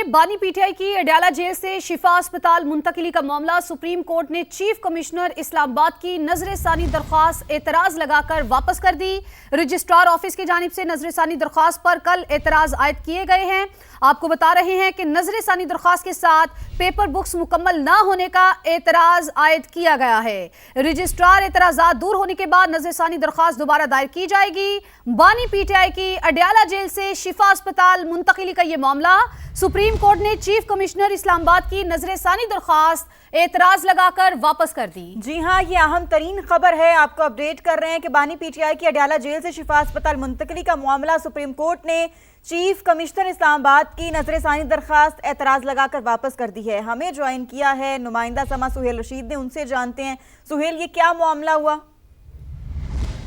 बानी पीटीआई की अडयाला जेल से शिफा अस्पताल मुंतकिली का मामला सुप्रीम कोर्ट ने चीफ कमिश्नर इस्लामाबाद की नजर-ए-सानी दरख्वास्त एतराज लगाकर वापस कर दी। रजिस्ट्रार ऑफिस की जानिब से नजर-ए-सानी दरख्वास्त पर कल एतराज आयद किए गए हैं। आपको बता रहे हैं कि नजर-ए-सानी दरख्वास्त के साथ पेपर बुक्स मुकम्मल ना होने का एतराज आयद किया गया है। रजिस्ट्रार एतराजात दूर होने के बाद नजर-ए-सानी दरख्वास्त दोबारा दायर की जाएगी। बानी पीटीआई की अडयाला जेल से शिफा अस्पताल मुंतकिली का ये मामला सुप्रीम कोर्ट ने चीफ कमिश्नर इस्लामाबाद की नजर-ए-सानी दरख्वास्त एतराज लगाकर वापस कर दी। जी हाँ, ये अहम तरीन खबर है। आपको अपडेट कर रहे हैं कि बानी पीटीआई की अडयाला जेल से शिफा अस्पताल मुंतकिली का मामला सुप्रीम कोर्ट ने चीफ कमिश्नर इस्लामाबाद की नजर-ए-सानी दरख्वास्त एतराज लगाकर वापस कर दी है। हमें ज्वाइन किया है नुमाइंदा समा सुहेल रशीद ने, उनसे जानते हैं। सुहेल, ये क्या मामला हुआ?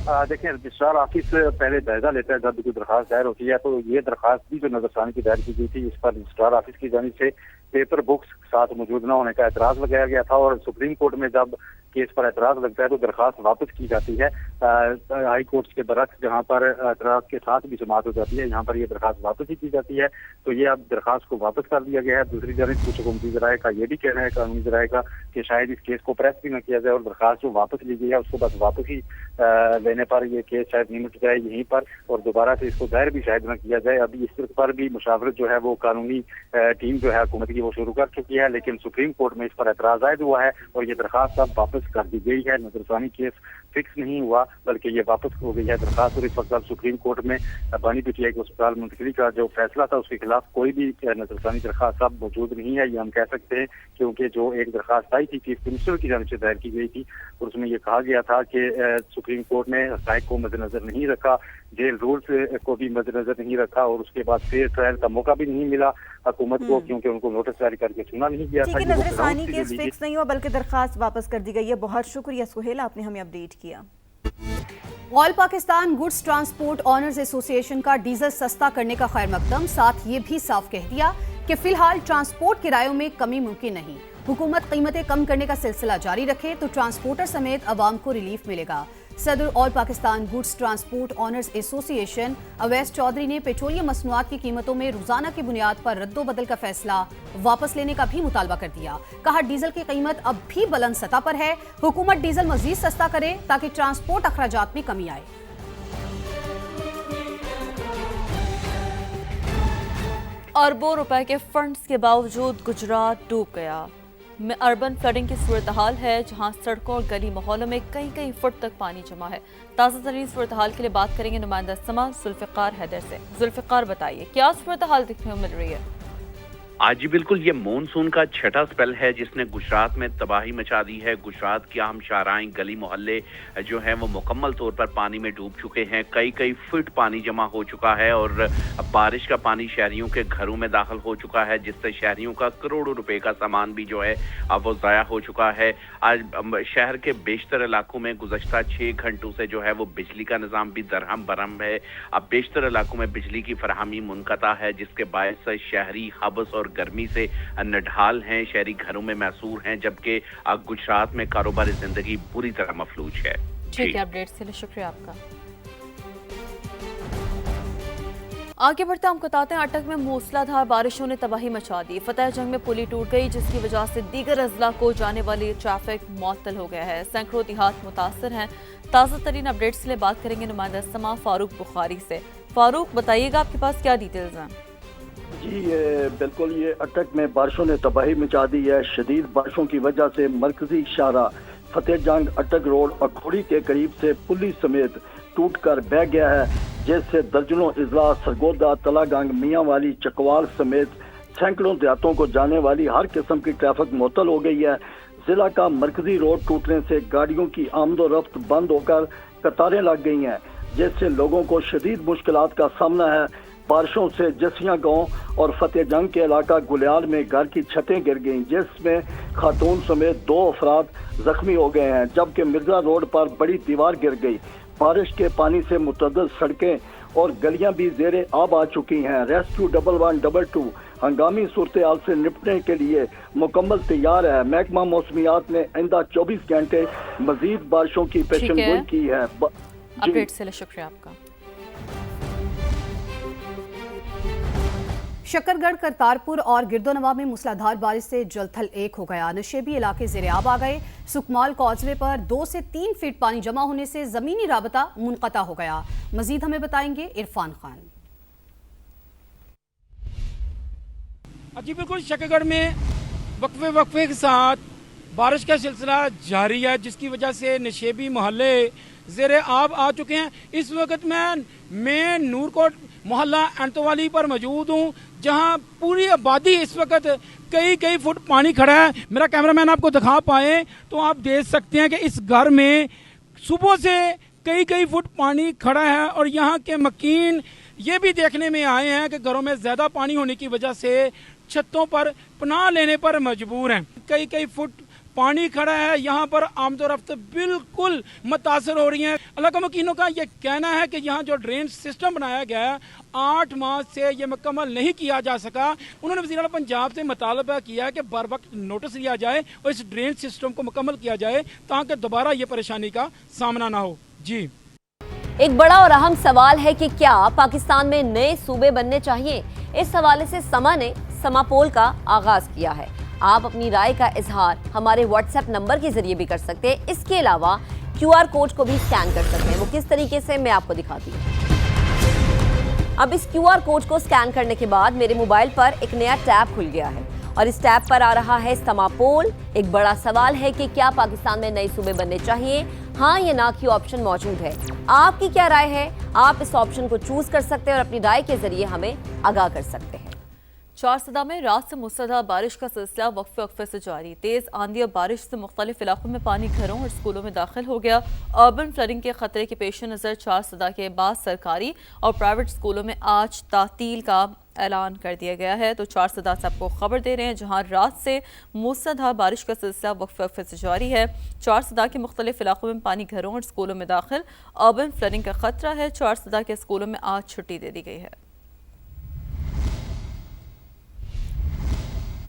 देखिए, रजिस्ट्रार ऑफिस पहले जायजा लेता है जब कोई दरखास्त दायर होती है, तो ये दरखास्त भी जो नजरसानी की दायर की गई थी, इस पर रजिस्ट्रार ऑफिस की जानिब से पेपर बुक्स साथ मौजूद न होने का एतराज लगाया गया था। और सुप्रीम कोर्ट में जब केस पर एतराज लगता है तो दरखास्त वापस की जाती है। हाई कोर्ट के बरक्स जहाँ पर एतराज के साथ भी समाअत हो जाती है, यहाँ पर ये दरखास्त वापस ही की जाती है। तो ये अब दरखास्त को वापस कर दिया गया है। दूसरी जानिब कुछ हुकूमती ज़राए का ये भी कहना है, कानूनी ज़राए का, कि शायद इस केस को प्रेस भी न किया जाए और दरखास्त जो वापस ली गई है उसको बस वापस ही लेने पर ये केस शायद निमट जाए यहीं पर, और दोबारा से इसको दायर भी शायद न किया जाए। अभी इस पर भी मुशावरत जो है वो कानूनी टीम जो है हुकूमत की वो शुरू कर चुकी है, लेकिन सुप्रीम कोर्ट में इस पर एतराज आयद हुआ है और ये दरखास्त अब वापस कर दी गई है। नजरसानी केस फिक्स नहीं हुआ बल्कि ये वापस हो गई है दरखास्त, और इस वक्त अब सुप्रीम कोर्ट में बानी पीटीआई के अस्पताल मुंतकिली का जो फैसला था उसके खिलाफ कोई भी नजरसानी दरखास्त अब मौजूद नहीं है, ये हम कह सकते हैं, क्योंकि जो एक दरखास्त आई थी चीफ मिनिस्टर की जानिब से दायर की गई थी और उसमें ये कहा गया था कि सुप्रीम कोर्ट ने हक़ाइक़ को मद्देनजर नहीं रखा, जेल रूल्स को भी मद्देनजर नहीं रखा, और उसके बाद फेयर ट्रायल का मौका भी नहीं मिला हुकूमत को, क्योंकि उनको नोटिस जारी करके सुना नहीं गया था। नजरसानी केस फिक्स नहीं हुआ बल्कि दरखास्त वापस कर दी गई है। बहुत शुक्रिया सुहेल, आपने हमें अपडेट किया। All Pakistan goods transport owners association का डीजल सस्ता करने का खैर मकदम, साथ ये भी साफ कह दिया कि फिलहाल ट्रांसपोर्ट किरायों में कमी मुमकिन नहीं। हुकूमत कीमतें कम करने का सिलसिला जारी रखे तो ट्रांसपोर्टर समेत अवाम को रिलीफ मिलेगा। सदर all Pakistan goods transport owners association Awais Chaudhry ने पेट्रोलियम मसनूआत की कीमतों में रोजाना की बुनियाद पर रद्दोबदल का फैसला वापस लेने का भी मुतालबा कर दिया। कहा, डीजल की कीमत अब भी बुलंद सतह पर है, हुकूमत डीजल मजीद सस्ता करे ताकि ट्रांसपोर्ट अखराजात में कमी आए। अरबों रुपए के फंड्स के बावजूद गुजरात डूब गया। में अर्बन फ्लडिंग की सूरत हाल है, जहां सड़कों और गली मोहल्लों में कई फुट तक पानी जमा है। ताज़ा तरीन सूरत हाल के लिए बात करेंगे नुमाइंदा समा जुल्फ़िकार हैदर से। जुल्फ़िकार, बताइए क्या सूरत हाल देखने को मिल रही है? आज जी बिल्कुल, ये मॉनसून का छठा स्पेल है जिसने गुजरात में तबाही मचा दी है। गुजरात की अहम शाहराएं, गली मोहल्ले जो हैं वो मुकम्मल तौर पर पानी में डूब चुके हैं। कई फुट पानी जमा हो चुका है और बारिश का पानी शहरियों के घरों में दाखिल हो चुका है, जिससे शहरियों का करोड़ों रुपए का सामान भी जो है अब वो ज़ाया हो चुका है। आज शहर के बेशतर इलाकों में गुज़श्ता 6 घंटों से जो है वो बिजली का निज़ाम भी दरहम बरहम है। अब बेशतर इलाकों में बिजली की फराहमी मुनक़ता है, जिसके बायस से शहरी हबस और गर्मी से नढाल हैं, शहरी घरों में मैसूर हैं, जबकि गुजरात में कारोबारी जिंदगी बुरी तरह मफलूज है। ठीक है, अपडेट्स के लिए शुक्रिया आपका। आगे बढ़ते हम बताते हैं, अटक में मूसलाधार बारिशों ने तबाही मचा दी। फतेह जंग में पुली टूट गई, जिसकी वजह से दीगर अजला को जाने वाली ट्रैफिक मुअत्तल हो गया है। सैकड़ों देहात मुतासर हैं। ताज़ा तरीन अपडेट्स के लिए बात करेंगे नुमाइंदा समा फारूक बुखारी से। फारूक, बताइएगा आपके पास क्या डिटेल्स हैं? जी बिल्कुल, ये अटक में बारिशों ने तबाही मचा दी है। शदीद बारिशों की वजह से मरकजी शाहरा फतेह जंग अटक रोड अखोड़ी के करीब से पुली समेत टूट कर बह गया है, जिससे दर्जनों इजला, सरगोदा, तलागंग, मियाँ वाली, चकवाल समेत सैकड़ों देहातों को जाने वाली हर किस्म की ट्रैफिक मुअत्तल हो गई है। जिला का मरकजी रोड टूटने से गाड़ियों की आमदोरफ्त बंद होकर कतारें लग गई हैं, जिससे लोगों को शदीद मुश्किलात का सामना है। बारिशों से जसिया गांव और फतेह जंग के इलाका गुलियाल में घर की छतें गिर गईं, जिसमें खातून समेत 2 अफराद जख्मी हो गए हैं, जबकि मिर्जा रोड पर बड़ी दीवार गिर गई। बारिश के पानी से मुतअद्दिद सड़कें और गलियां भी ज़ेरे आब आ चुकी हैं। रेस्क्यू 1112 हंगामी सूरत हाल से निपटने के लिए मुकम्मल तैयार है। महकमा मौसमियात ने आइंदा 24 घंटे मजीद बारिशों की पेशेनगोई की है। अपडेट से शुक्रिया आपका। शकरगढ़, करतारपुर और गिरदोनवा में मूसलाधार बारिश से जलथल एक हो गया। नशेबी इलाके ज़ेर-ए-आब आ गए। सुकमाल कॉजवे पर 2 से 3 फीट पानी जमा होने से ज़मीनी राबता मुनक़ता हो गया। मजीद हमें बताएंगे इरफान खान। जी बिल्कुल, शकरगढ़ में वक्फे के साथ बारिश का सिलसिला जारी है, जिसकी वजह से नशेबी मोहल्ले ज़ेर-ए-आब आ चुके हैं। इस वक्त मैं नूरकोट मोहल्ला एंतवाली पर मौजूद हूँ, जहाँ पूरी आबादी इस वक्त कई फुट पानी खड़ा है। मेरा कैमरामैन आपको दिखा पाए तो आप देख सकते हैं कि इस घर में सुबह से कई फुट पानी खड़ा है और यहाँ के मकीन ये भी देखने में आए हैं कि घरों में ज़्यादा पानी होने की वजह से छतों पर पनाह लेने पर मजबूर हैं। कई फुट पानी खड़ा है, यहाँ पर आमदोरफ्त बिल्कुल मुतासर हो रही हैं। इलाका मकीनों का ये कहना है कि यहाँ जो ड्रेन सिस्टम बनाया गया है 8 माह से ये मुकम्मल नहीं किया जा सका। उन्होंने वज़ीर आला पंजाब से मुतालबा किया है कि बर वक्त नोटिस लिया जाए और इस ड्रेन सिस्टम को मुकम्मल किया जाए ताकि दोबारा ये परेशानी का सामना ना हो। जी, एक बड़ा और अहम सवाल है कि क्या पाकिस्तान में नए सूबे बनने चाहिए। इस हवाले से समा ने समापोल का आगाज किया है। आप अपनी राय का इजहार हमारे व्हाट्सएप नंबर के जरिए भी कर सकते हैं। इसके अलावा QR कोड को भी स्कैन कर सकते हैं। वो किस तरीके से, मैं आपको दिखाती हूँ। अब इस QR कोड को स्कैन करने के बाद मेरे मोबाइल पर एक नया टैब खुल गया है और इस टैब पर आ रहा है समापोल। एक बड़ा सवाल है कि क्या पाकिस्तान में नए सूबे बनने चाहिए, हाँ या ना की ऑप्शन मौजूद है। आपकी क्या राय है? आप इस ऑप्शन को चूज कर सकते हैं और अपनी राय के जरिए हमें आगाह कर सकते हैं। चारसदा में रात से मुसलधार बारिश का सिलसिला वक्फे से जारी। तेज आंधी और बारिश से मुख्तलिफ इलाकों में पानी घरों और स्कूलों में दाखिल हो गया। अर्बन फ्लडिंग के खतरे के पेश नज़र चारसदा के बाद सरकारी और प्राइवेट स्कूलों में आज तातील का ऐलान कर दिया गया है। तो चारसदा से आपको खबर दे रहे हैं, जहां रात से मूसलाधार बारिश का सिलसिला वक्फे से जारी है। चारसदा के मुख्तलिफ इलाकों में पानी घरों और स्कूलों में दाखिल। अर्बन फ्लडिंग का खतरा है। चारसदा के स्कूलों में आज छुट्टी दे दी गई है।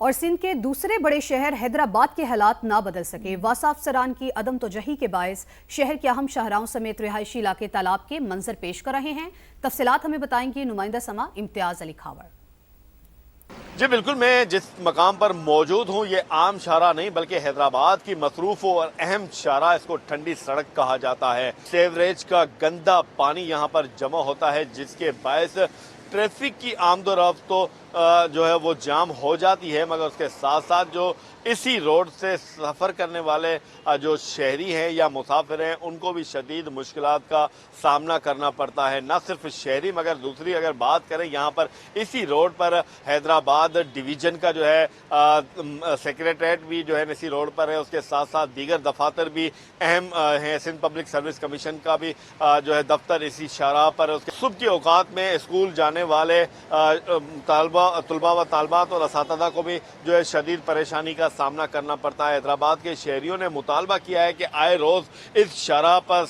और सिंध के दूसरे बड़े शहर हैदराबाद के हालात ना बदल सके। वासा अफसरान की अदम तोजही के बायस शहर के अहम शाहराहों समेत रिहायशी इलाके तालाब के मंजर पेश कर रहे हैं। तफसीलात हमें बताएंगे नुमाइंदा समा इम्तियाज अली खावर। जी बिल्कुल, मैं जिस मकाम पर मौजूद हूँ ये आम शाहरा नहीं बल्कि हैदराबाद की मसरूफ और अहम शाहरा, इसको ठंडी सड़क कहा जाता है। सेवरेज का गंदा पानी यहाँ पर जमा होता है, जिसके बायस ट्रैफिक की आमदोरफ्त तो जो है वो जाम हो जाती है, मगर उसके साथ साथ जो इसी रोड से सफ़र करने वाले जो शहरी हैं या मुसाफिर हैं उनको भी शदीद मुश्किलात का सामना करना पड़ता है। न सिर्फ शहरी मगर दूसरी अगर बात करें यहाँ पर इसी रोड पर हैदराबाद डिवीज़न का जो है सेक्रेटरीट भी जो है इसी रोड पर है। उसके साथ साथ दीगर दफातर भी अहम हैं। सिंध पब्लिक सर्विस कमीशन का भी जो है दफ्तर इसी शाहराह पर है। उसके सुबह की औकात में स्कूल जाने वाले तलबा व तालबात और असातिज़ा को भी जो है शदीद परेशानी का सामना करना पड़ता है। हैदराबाद के शहरियों ने मुतालबा किया है कि आए रोज़ इस शाहराह पर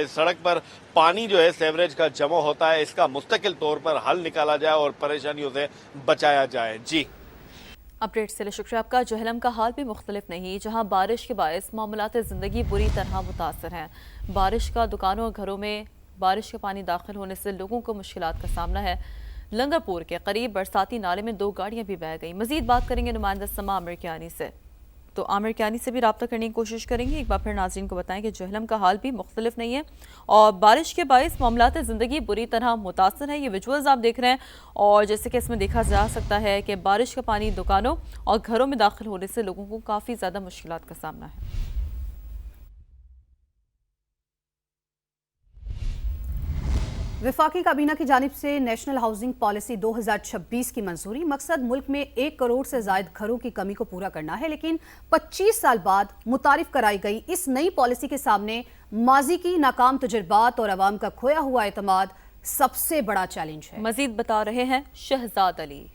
सड़क पर पानी जो है सेवरेज का जमा होता है, इसका मुस्तकिल तौर पर हल निकाला जाए और परेशानियों से बचाया जाए। जी, अपडेट से शुक्रिया आपका। जहलम का हाल भी मुख्तलिफ नहीं, जहां बारिश के बायस मामलात ज़िंदगी बुरी तरह मुतासर हैं। बारिश का दुकानों और घरों में बारिश का पानी दाखिल होने से लोगों को मुश्किलात का सामना है। लंगरपुर के करीब बरसाती नाले में 2 गाड़ियां भी बह गई। मजीद बात करेंगे नुमाइंदा समा आमिर कियानी से, तो आमिर कियानी से भी रब्ता करने की कोशिश करेंगे। एक बार फिर नाज़रीन को बताएं कि जहलम का हाल भी मुख्तलिफ नहीं है और बारिश के बायस मामलात ज़िंदगी बुरी तरह मुतासर है। ये विजुअल्स आप देख रहे हैं और जैसे कि इसमें देखा जा सकता है कि बारिश का पानी दुकानों और घरों में दाखिल होने से लोगों को काफ़ी ज़्यादा मुश्किलात का सामना है। वफाकी काबीना की जानिब से नेशनल हाउसिंग पॉलिसी 2026 की मंजूरी। मकसद मुल्क में 1 करोड़ से ज़ायद घरों की कमी को पूरा करना है, लेकिन 25 साल बाद मुतारिफ कराई गई इस नई पॉलिसी के सामने माजी की नाकाम तजुर्बात और अवाम का खोया हुआ एतमाद सबसे बड़ा चैलेंज है। मजीद बता रहे हैं शहजाद अली।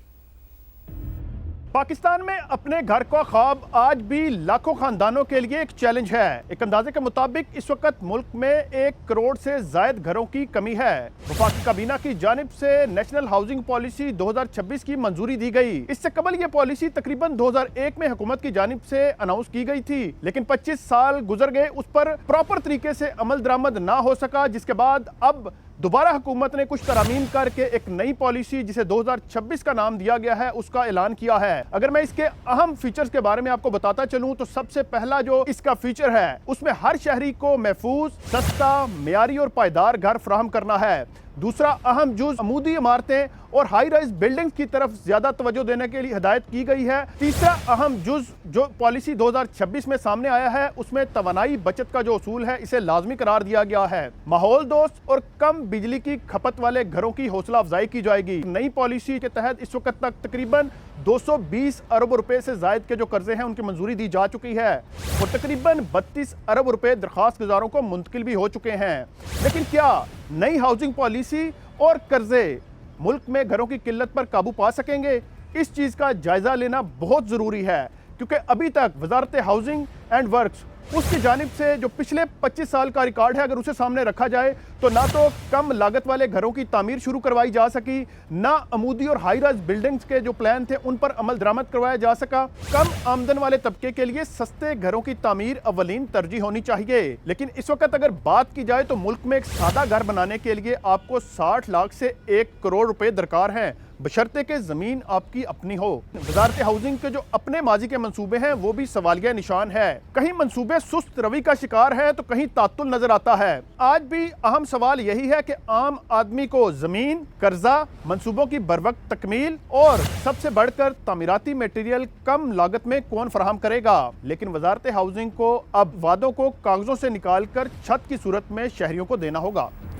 पाकिस्तान में अपने घर का ख्वाब आज भी लाखों खानदानों के लिए एक चैलेंज है। एक अंदाजे के मुताबिक इस वक्त मुल्क में 1 करोड़ से जायद घरों की कमी है। वफाकी काबीना की जानिब से नेशनल हाउसिंग पॉलिसी 2026 की मंजूरी दी गई। इससे कबल ये पॉलिसी तकरीबन 2001 में हुकूमत की जानिब से अनाउंस की गई थी, लेकिन 25 साल गुजर गए, उस पर प्रॉपर तरीके से अमल दरामद ना हो सका, जिसके बाद अब दोबारा हुकूमत ने कुछ तरमीम करके एक नई पॉलिसी जिसे 2026 का नाम दिया गया है उसका ऐलान किया है। अगर मैं इसके अहम फीचर्स के बारे में आपको बताता चलूं तो सबसे पहला जो इसका फीचर है उसमें हर शहरी को महफूज, सस्ता, मियारी और पायदार घर फराहम करना है। दूसरा अहम जुज अमूदी इमारतें और हाई राइज बिल्डिंग्स की तरफ ज्यादा तवज्जो देने के लिए हिदायत की गई है। तीसरा अहम जुज जो पॉलिसी 2026 में सामने आया है उसमें तवानाई बचत का जो उसूल है इसे लाजमी करार दिया गया है। माहौल दोस्त और कम बिजली की खपत वाले घरों की हौसला अफजाई की जाएगी। नई पॉलिसी के तहत इस वक्त तक तकरीबन 220 अरब रुपए से जायद के जो कर्जे हैं उनकी मंजूरी दी जा चुकी है और तकरीबन 32 अरब रुपए दरख्वास्त गुजारों को मुंतकिल भी हो चुके हैं। लेकिन क्या नई हाउसिंग पॉलिसी और कर्जे मुल्क में घरों की किल्लत पर काबू पा सकेंगे? इस चीज़ का जायजा लेना बहुत ज़रूरी है क्योंकि अभी तक वजारत हाउसिंग एंड वर्क्स उसकी जानिब से जो पिछले 25 साल का रिकॉर्ड है अगर उसे सामने रखा जाए तो ना तो कम लागत वाले घरों की तामीर शुरू करवाई जा सकी, ना अमूदी और हाई राइज बिल्डिंग्स के जो प्लान थे उन पर अमल दरामद करवाया जा सका। कम आमदन वाले तबके के लिए सस्ते घरों की तामीर अवलीन तरजीह होनी चाहिए। लेकिन इस वक्त अगर बात की जाए तो मुल्क में एक सादा घर बनाने के लिए आपको 60 लाख से 1 करोड़ रुपए दरकार हैं, बशर्ते के जमीन आपकी अपनी हो। वजारत हाउसिंग के जो अपने माजी के मंसूबे हैं वो भी सवालिया निशान है। कहीं मंसूबे सुस्त रवि का शिकार है तो कहीं तातुल नजर आता है। आज भी अहम सवाल यही है कि आम आदमी को जमीन, कर्जा, मंसूबों की बरवक्त तकमील और सबसे बढ़कर तामीराती मटेरियल कम लागत में कौन फराहम करेगा। लेकिन वजारत हाउसिंग को अब वादों को कागजों से निकाल कर छत की सूरत में शहरियों को देना होगा।